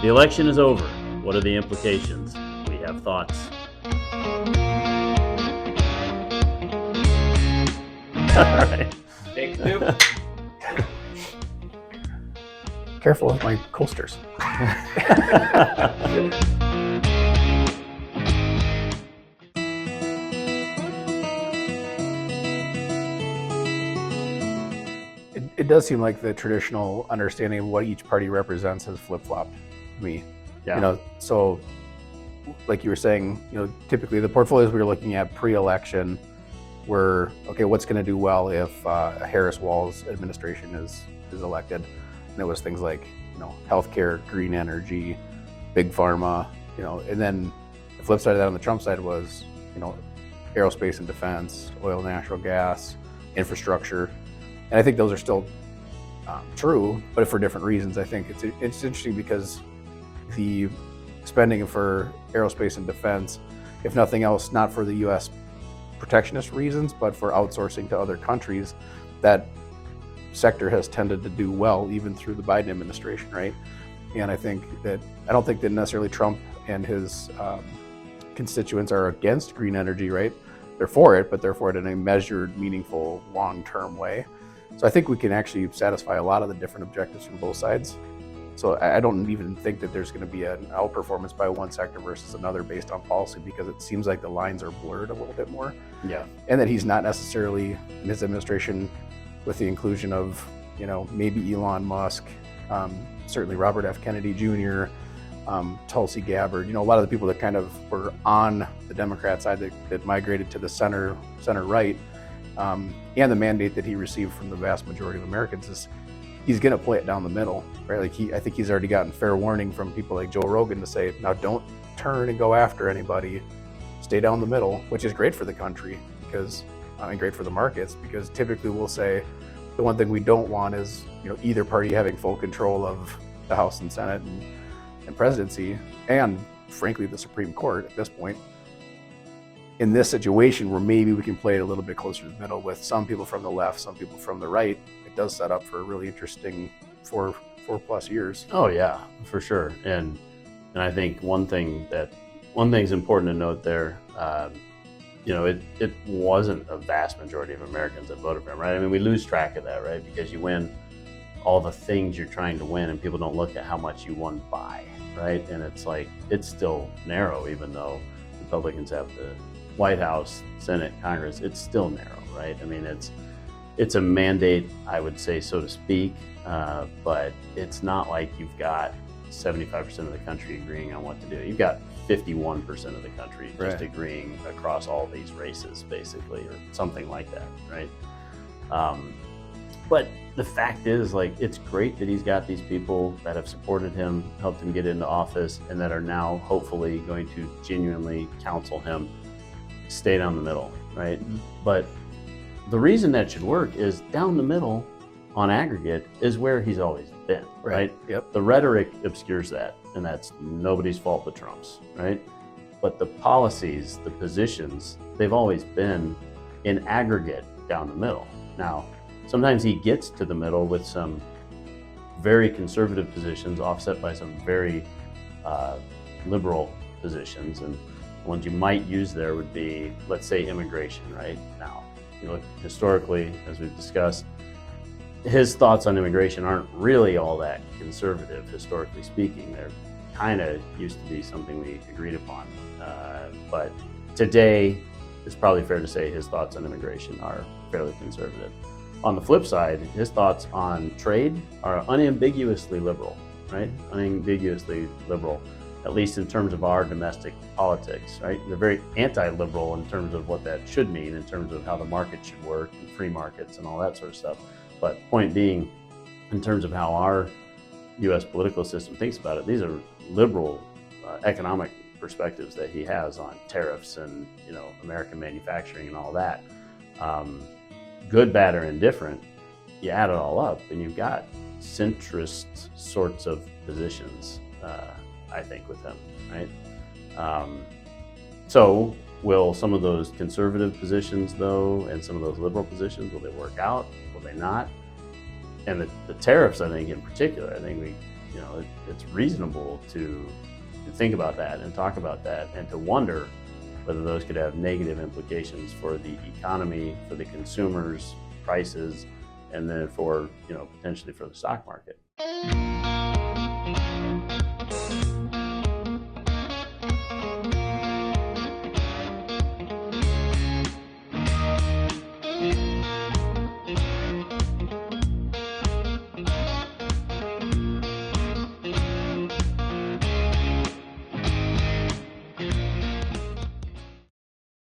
The election is over. What are the implications? We have thoughts. All right. Take two. Careful with my coasters. It does seem like the traditional understanding of what each party represents has flip-flopped to me. Yeah. So like you were saying, typically the portfolios we were looking at pre-election were, okay, what's going to do well if Harris-Walz administration is elected? And it was things like, healthcare, green energy, big pharma, and then the flip side of that on the Trump side was, aerospace and defense, oil, natural gas, infrastructure. And I think those are still true, but for different reasons. I think it's interesting because the spending for aerospace and defense, if nothing else, not for the U.S. protectionist reasons, but for outsourcing to other countries, that sector has tended to do well even through the Biden administration, right? And I don't think that necessarily Trump and his constituents are against green energy, right? They're for it, but they're for it in a measured, meaningful, long-term way. So I think we can actually satisfy a lot of the different objectives from both sides. So I don't even think that there's going to be an outperformance by one sector versus another based on policy, because it seems like the lines are blurred a little bit more. Yeah. And that he's not necessarily, in his administration, with the inclusion of, maybe Elon Musk, certainly Robert F. Kennedy Jr., Tulsi Gabbard, a lot of the people that kind of were on the Democrat side that migrated to the center right, and the mandate that he received from the vast majority of Americans is he's going to play it down the middle, right? Like I think he's already gotten fair warning from people like Joe Rogan to say, now don't turn and go after anybody, stay down the middle, which is great for the country and great for the markets, because typically we'll say the one thing we don't want is, either party having full control of the House and Senate and presidency, and frankly, the Supreme Court at this point. In this situation where maybe we can play it a little bit closer to the middle with some people from the left, some people from the right, it does set up for a really interesting 4+ years. Oh yeah, for sure. And I think one thing's important to note there. It wasn't a vast majority of Americans that voted for him, right? I mean, we lose track of that, right? Because you win all the things you're trying to win, and people don't look at how much you won by, right? And it's like, it's still narrow, even though Republicans have the White House, Senate, Congress, it's still narrow, right? I mean, it's a mandate, I would say, so to speak, but it's not like you've got 75% of the country agreeing on what to do. You've got 51% of the country just Right. agreeing across all these races, basically, or something like that, right? But the fact is, it's great that he's got these people that have supported him, helped him get into office, and that are now hopefully going to genuinely counsel him stay down the middle, right? Mm-hmm. But the reason that should work is down the middle on aggregate is where he's always been, right? Yep. The rhetoric obscures that, and that's nobody's fault but Trump's, right? But the policies, the positions, they've always been in aggregate down the middle. Now, sometimes he gets to the middle with some very conservative positions offset by some very liberal positions, and the ones you might use there would be, let's say, immigration, right? Now, you look historically, as we've discussed, his thoughts on immigration aren't really all that conservative, historically speaking. They're kind of used to be something we agreed upon. But today, it's probably fair to say his thoughts on immigration are fairly conservative. On the flip side, his thoughts on trade are unambiguously liberal, right? Unambiguously liberal, at least in terms of our domestic politics, right? They're very anti-liberal in terms of what that should mean, in terms of how the market should work and free markets and all that sort of stuff. But point being, in terms of how our U.S. political system thinks about it, these are liberal economic perspectives that he has on tariffs and American manufacturing and all that. Good, bad, or indifferent, you add it all up, and you've got centrist sorts of positions, I think, with him, right? So will some of those conservative positions, though, and some of those liberal positions, will they work out? Will they not? And the tariffs, I think, in particular, I think we it's reasonable to think about that and talk about that and to wonder whether those could have negative implications for the economy, for the consumers, prices, and then for, potentially for the stock market.